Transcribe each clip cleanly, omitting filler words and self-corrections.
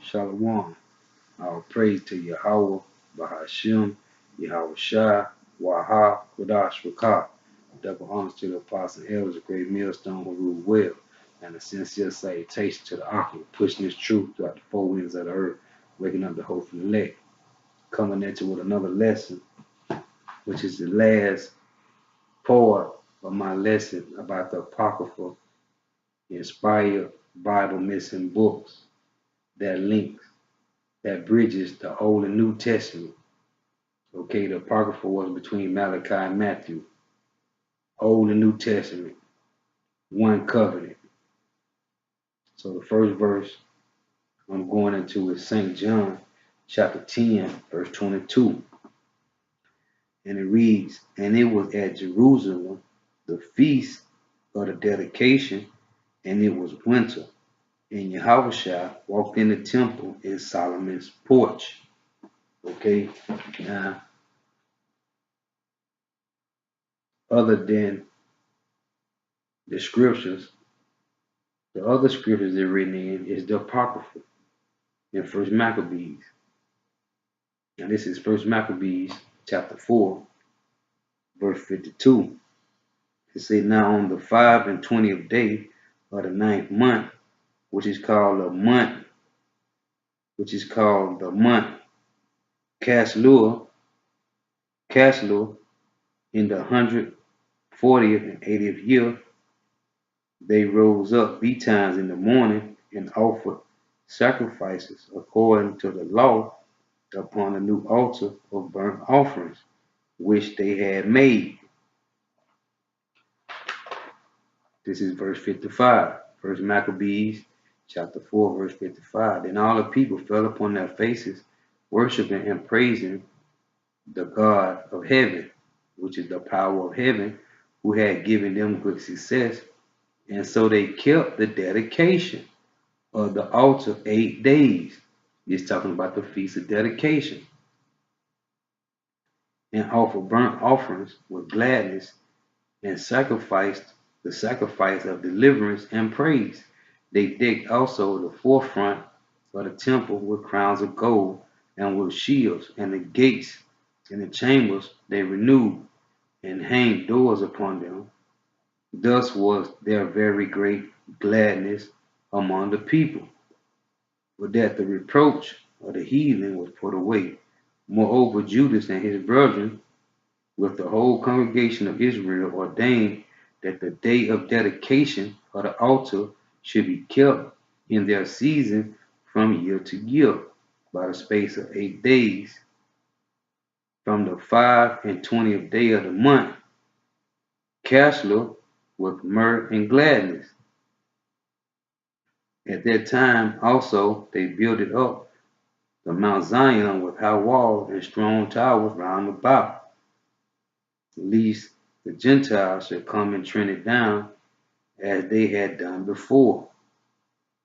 Shalom. Our praise to YAHAWAH, Bahashim, YAHAWASHI, YAHWAH, Kodash, Rakah. Double honors to the apostle and elders, a great millstone who rule well, and a sincere salutation to the Aqua, pushing this truth throughout the four winds of the earth, waking up the hope from the elect. Coming at you with another lesson, which is the last part of my lesson about the Apocrypha, inspired Bible missing books that links, that bridges the Old and New Testament. Okay, the Apocrypha was between Malachi and Matthew. Old and New Testament, one covenant. So the first verse I'm going into is St. John chapter 10, verse 22. And it reads, and it was at Jerusalem, the feast of the dedication, and it was winter. And Yahawashi walked in the temple in Solomon's porch. Okay, now, other than the scriptures, the other scriptures they're written in is the Apocrypha in First Maccabees. Now this is First Maccabees chapter 4, verse 52. It says, now on the 5 and 20th day of the 9th month, which is called the month Caslu, in the 140th and 80th year, they rose up betimes in the morning and offered sacrifices according to the law upon the new altar of burnt offerings, which they had made. This is verse 55. First Maccabees chapter 4, verse 55. Then all the people fell upon their faces, worshiping and praising the God of heaven, which is the power of heaven, who had given them good success. And so they kept the dedication of the altar 8 days. It's talking about the feast of dedication. And offered burnt offerings with gladness, and sacrificed the sacrifice of deliverance and praise. They decked also the forefront of the temple with crowns of gold and with shields, and the gates and the chambers they renewed, and hanged doors upon them. Thus was there very great gladness among the people, for that the reproach of the heathen was put away. Moreover, Judas and his brethren, with the whole congregation of Israel, ordained that the day of dedication of the altar should be kept in their season from year to year, by the space of 8 days, from the 5 and 20th day of the month, Caslu, with mirth and gladness. At that time also they builded up the Mount Zion with high walls and strong towers round about, lest the Gentiles should come and trend it down as they had done before.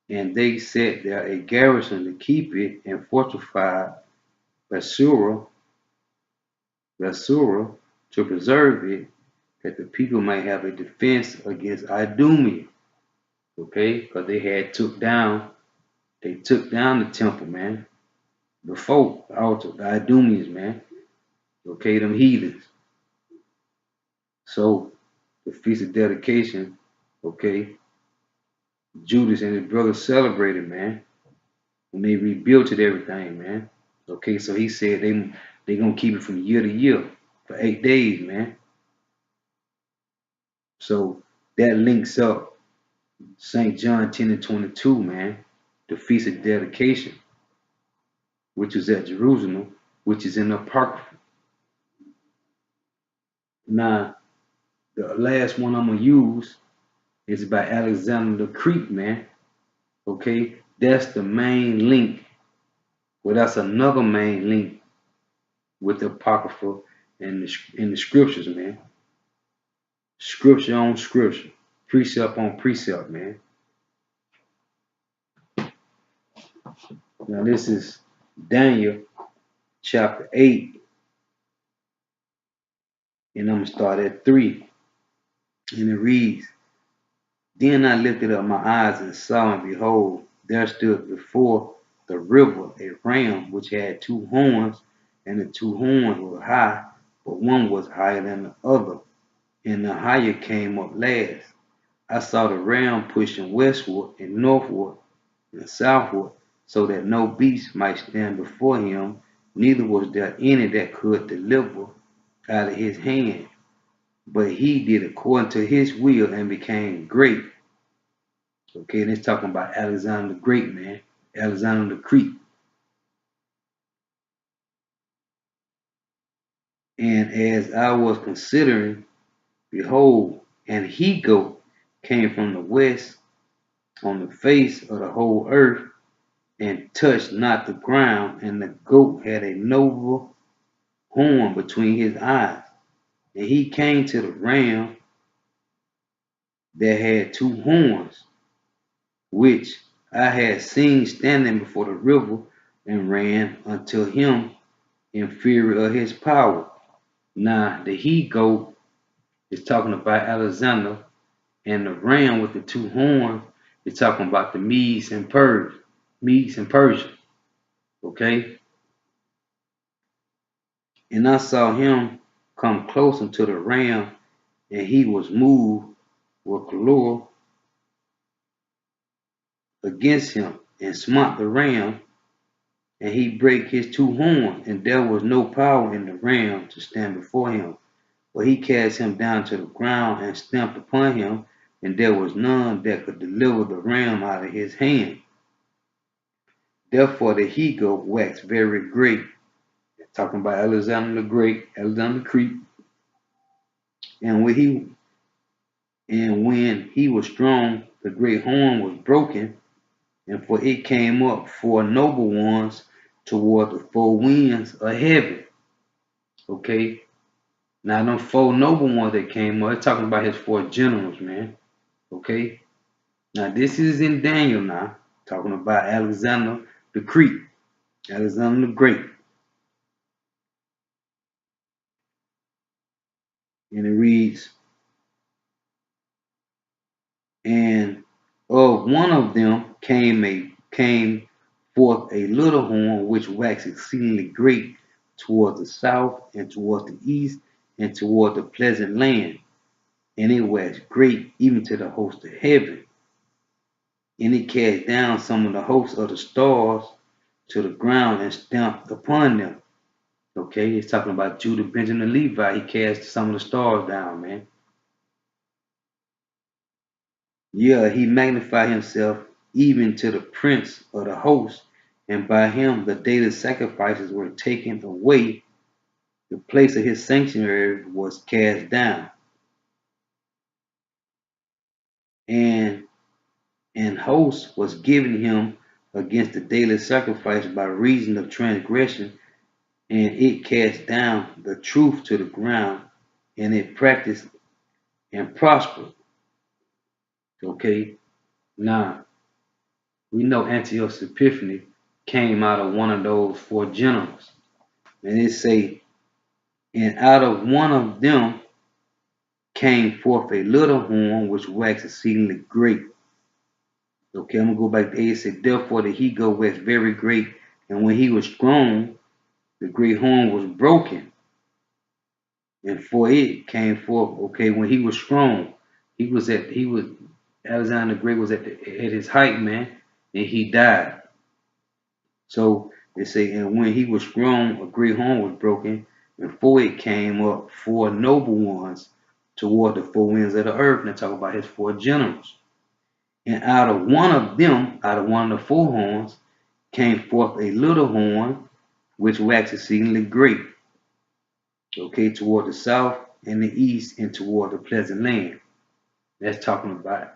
And they set there a garrison to keep it, and fortified Basura to preserve it, that the people might have a defense against Idumea. Okay, because they took down the temple, man. Before the altar, the Idumeans, man. Okay, them heathens. So the feast of dedication, okay, Judas and his brothers celebrated, man, when they rebuilt it, everything, man. Okay, so he said they gonna keep it from year to year for 8 days, man. So that links up St. John 10 and 22, man, the feast of dedication, which was at Jerusalem, which is in the Apocrypha. Now, the last one I'm gonna use is by Alexander the Greek, man. Okay, that's the main link. Well, that's another main link with the Apocrypha and in the scriptures, man. Scripture on scripture, precept on precept, man. Now this is Daniel chapter 8, and I'm gonna start at 3. And it reads, then I lifted up my eyes and saw, and behold, there stood before the river a ram which had 2 horns, and the 2 horns were high, but one was higher than the other, and the higher came up last. I saw the ram pushing westward and northward and southward, so that no beast might stand before him, neither was there any that could deliver out of his hand. But he did according to his will and became great. Okay, and it's talking about Alexander the Great, man. Alexander the Great. And as I was considering, behold, an he-goat came from the west on the face of the whole earth, and touched not the ground, and the goat had a noble horn between his eyes. And he came to the ram that had 2 horns, which I had seen standing before the river, and ran unto him in fury of his power. Now the he-goat is talking about Alexander, and the ram with the 2 horns is talking about the Medes and Persia. Okay? And I saw him come close unto the ram, and he was moved with choler against him, and smote the ram, and he brake his 2 horns, and there was no power in the ram to stand before him. But he cast him down to the ground and stamped upon him, and there was none that could deliver the ram out of his hand. Therefore the he-goat waxed very great. Talking about Alexander the Great, Alexander the Great. And when he was strong, the great horn was broken, and for it came up 4 noble ones toward the 4 winds of heaven. Okay? Now them 4 noble ones that came up, it's talking about his 4 generals, man. Okay? Now this is in Daniel now, talking about Alexander the Great, Alexander the Great. And it reads, and of one of them came forth a little horn which waxed exceedingly great toward the south and toward the east and toward the pleasant land, and it waxed great even to the host of heaven, and it cast down some of the hosts of the stars to the ground and stamped upon them. Okay, it's talking about Judah, Benjamin, and Levi. He cast some of the stars down, man. Yeah, he magnified himself even to the prince of the host, and by him the daily sacrifices were taken away. The place of his sanctuary was cast down, and an host was given him against the daily sacrifice by reason of transgression, and it cast down the truth to the ground, and it practiced and prospered. Okay, now we know Antiochus Epiphanes came out of one of those 4 generals, and it say, and out of one of them came forth a little horn which waxed exceedingly great. Okay, I'm gonna go back to 8. It said, therefore the he-goat waxed very great, and when he was strong, the great horn was broken, and for it came forth. Okay, when he was strong, Alexander the Great was at his height, man, and he died. So they say, and when he was strong, a great horn was broken, and for it came up 4 noble ones toward the 4 winds of the earth. And they talk about his 4 generals. And out of one of them, out of one of the 4 horns, came forth a little horn, which waxed exceedingly great. Okay, toward the south and the east and toward the pleasant land. That's talking about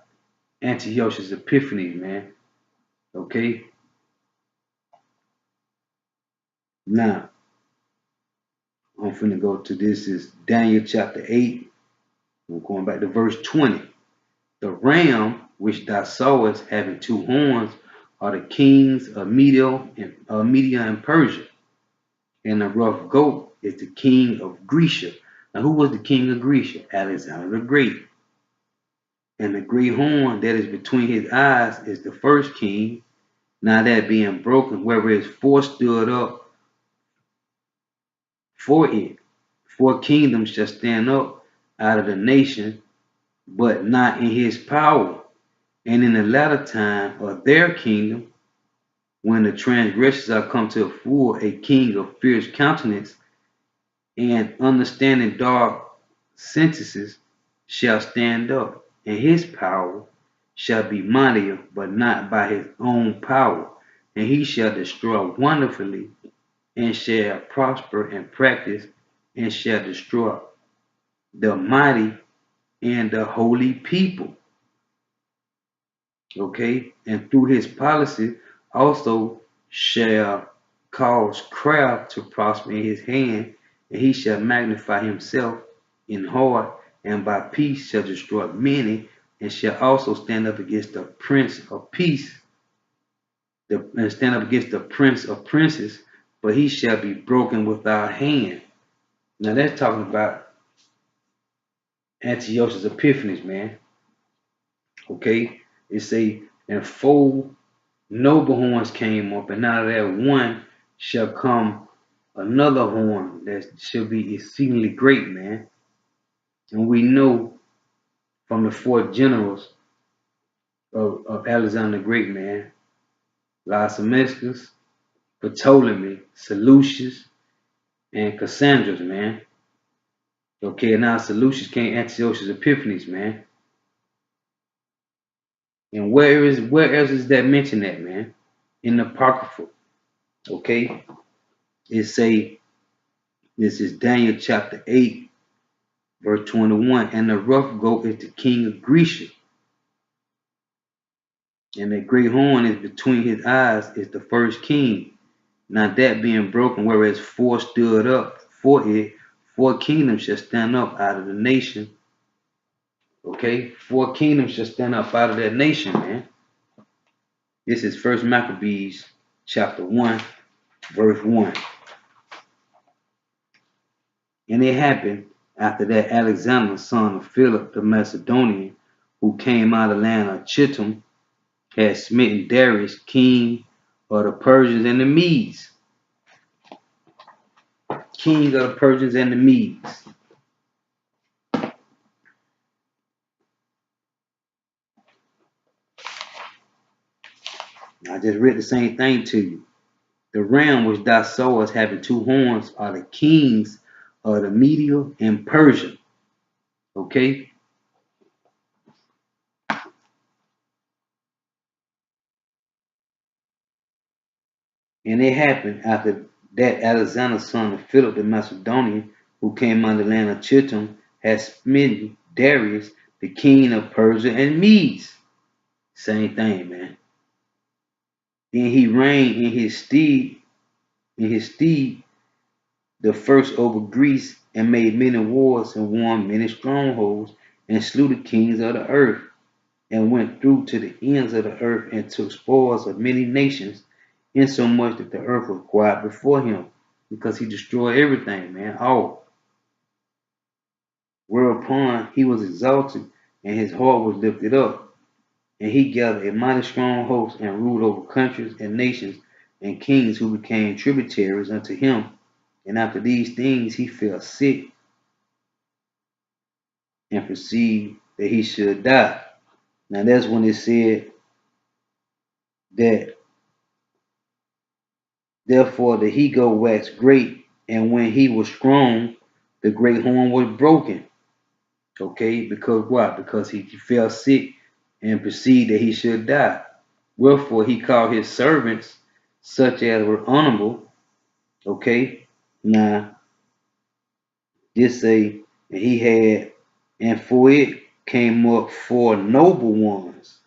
Antiochus Epiphanes, man. Okay. Now, I'm finna go to this is Daniel chapter 8. We're going back to verse 20. The ram which thou sawest having 2 horns are the kings of Media and Persia, and the rough goat is the king of Grecia. Now, who was the king of Grecia? Alexander the Great. And the great horn that is between his eyes is the first king. Now that being broken, whereas four stood up for it. Four kingdoms shall stand up out of the nation, but not in his power. And in the latter time of their kingdom, when the transgressors are come to a full, a king of fierce countenance and understanding dark sentences shall stand up, and his power shall be mightier, but not by his own power. And he shall destroy wonderfully, and shall prosper and practice, and shall destroy the mighty and the holy people. Okay? And through his policy also shall cause craft to prosper in his hand, and he shall magnify himself in heart, and by peace shall destroy many, and shall also stand up against the prince of peace, and stand up against the prince of princes, but he shall be broken without hand. Now that's talking about Antiochus Epiphanes, man. Okay? It say, and four noble horns came up, and out of that one shall come another horn that shall be exceedingly great, man. And we know from the four generals of Alexander the Great, man, Lysimachus, Ptolemy, Seleucus, and Cassandra, man. Okay, now Seleucus came Antiochus Epiphanes, man. And where else is that mentioned at, man? In the Apocrypha. Okay? It say, this is Daniel chapter 8, verse 21. And the rough goat is the king of Grecia. And the great horn is between his eyes is the first king. Now that being broken, whereas four stood up for it, four kingdoms shall stand up out of the nation. Okay? Four kingdoms shall stand up out of that nation, man. This is First Maccabees chapter 1, verse 1. And it happened after that Alexander, son of Philip the Macedonian, who came out of the land of Chittim, had smitten Darius, king of the Persians and the Medes. King of the Persians and the Medes. I just read the same thing to you. The ram which thou sawest having two horns are the kings of the Media and Persia. Okay? And it happened after that Alexander, son of Philip the Macedonian, who came out of the land of Chittim, had smitten Darius, the king of Persia and Medes. Same thing, man. Then he reigned in his stead, the first over Greece, and made many wars and won many strongholds, and slew the kings of the earth, and went through to the ends of the earth, and took spoils of many nations, insomuch that the earth was quiet before him, because he destroyed everything, man, all. Whereupon he was exalted, and his heart was lifted up, and he gathered a mighty strong host, and ruled over countries and nations, and kings who became tributaries unto him. And after these things he fell sick, and perceived that he should die. Now that's when it said that therefore the he goat waxed great, and when he was strong, the great horn was broken. Okay, because what? Because he fell sick and perceived that he should die. Wherefore he called his servants, such as were honorable. Okay, now this say, and he had, and for it came up four noble ones.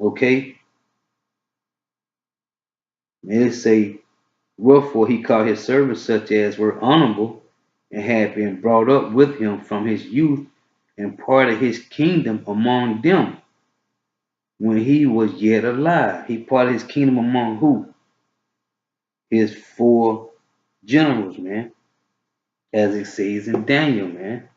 Okay, and it say, wherefore he called his servants such as were honorable, and had been brought up with him from his youth, and parted his kingdom among them when he was yet alive. He parted his kingdom among who? His four generals, man, as it says in Daniel, man.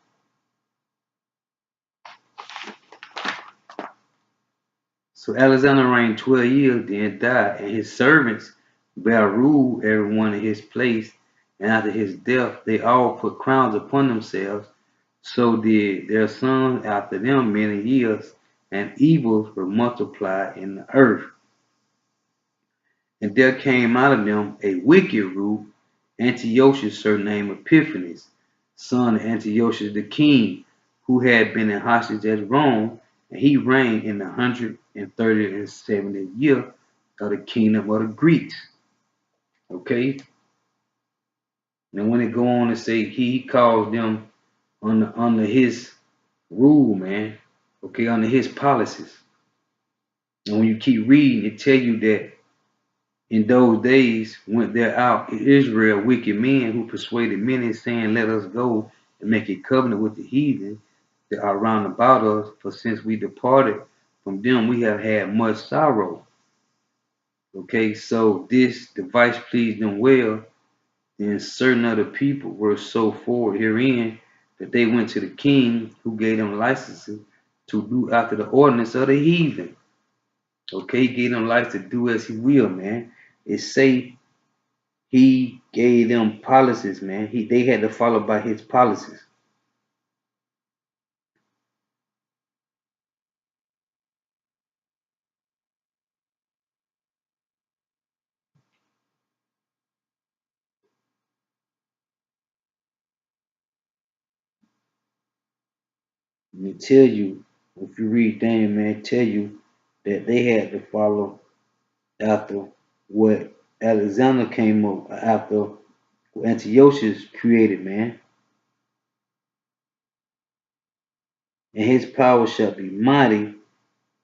So Alexander reigned 12 years, then died, and his servants bare rule everyone in his place. And after his death, they all put crowns upon themselves. So did their sons after them many years, and evils were multiplied in the earth. And there came out of them a wicked root, Antiochus, surnamed Epiphanes, son of Antiochus the king, who had been in hostage at Rome, and he reigned in the 130th year of the kingdom of the Greeks. Okay? And when it go on to say he calls them under his rule, man. Okay, under his policies. And when you keep reading, it tell you that in those days went there out in Israel wicked men who persuaded many, saying, Let us go and make a covenant with the heathen that are round about us, for since we departed from them, we have had much sorrow. Okay, so this device pleased them well. Then certain other people were so forward herein that they went to the king, who gave them licenses to do after the ordinance of the heathen. Okay, he gave them license to do as he will, man. It say he gave them policies, man. They had to follow by his policies. And it tell you, if you read Daniel, man, it tell you that they had to follow after what Alexander came up after Antiochus created, man. And his power shall be mighty,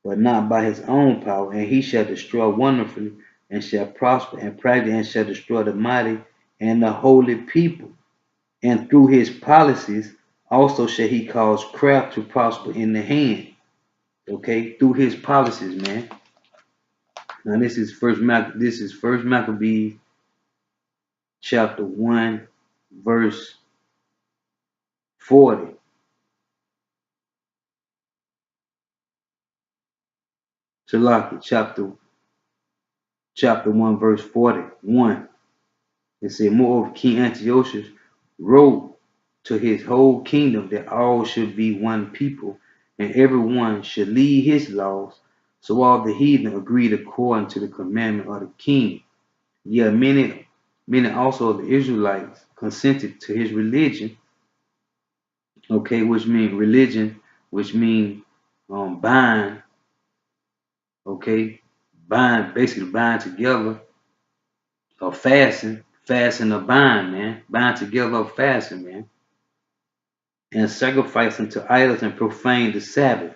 but not by his own power. And he shall destroy wonderfully, and shall prosper and practice, and shall destroy the mighty and the holy people. And through his policies also shall he cause craft to prosper in the hand. Okay, through his policies, man. Now this is First Maccabees chapter 1, verse 40. Salaki chapter 1, verse 41. It said, Moreover, King Antiochus wrote to his whole kingdom that all should be one people, and every one should lead his laws. So all the heathen agreed according to the commandment of the king. Yeah, many also of the Israelites consented to his religion. Okay, which means religion, which means bind. Okay, basically bind together or fasting or bind, man, bind together or fasting, man, and sacrificing to idols and profane the Sabbath.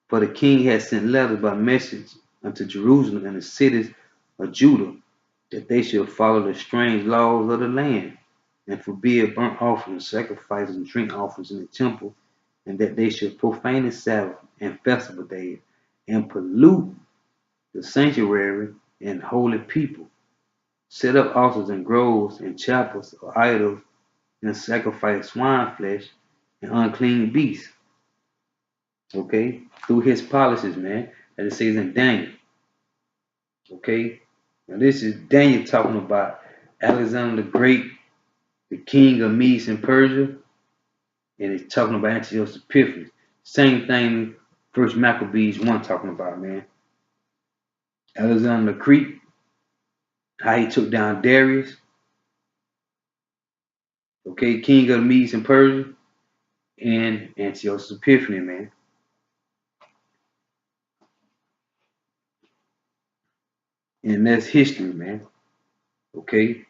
For the king had sent letters by message unto Jerusalem and the cities of Judah, that they should follow the strange laws of the land, and forbid burnt offerings, sacrifices, and drink offerings in the temple, and that they should profane the Sabbath and festival days, and pollute the sanctuary and holy people, set up altars and groves and chapels of idols, and sacrifice swine flesh and unclean beasts. Okay, through his policies, man, as it says in Daniel. Okay, now this is Daniel talking about Alexander the Great, the king of Medes and Persia, and it's talking about Antiochus Epiphanes. Same thing First Maccabees 1 talking about, man. Alexander the Great, how he took down Darius, okay, king of the Medes and Persia, and Antiochus Epiphanes, man. And that's history, man. Okay,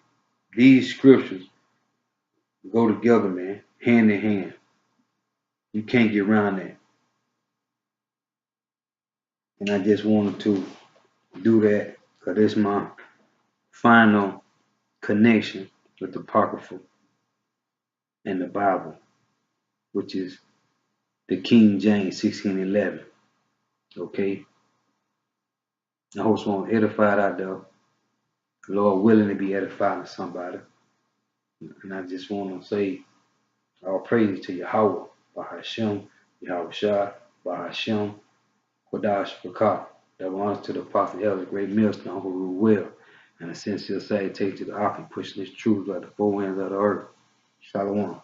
these scriptures go together, man, hand in hand. You can't get around that. And I just wanted to do that because it's my final connection with the Apocrypha and the Bible, which is the King James 1611. Okay? I hope someone edified out there. Lord willing to be edified to somebody. And I just want to say all praise to YAHAWAH, Bahashem, YAHAWASHI, Bahashem, Kodash Bakar. Double honors to the apostle elders, great millstone who rule well. And a sincere salutation to the Aki, pushing his truth like the four winds of the earth. Shalom.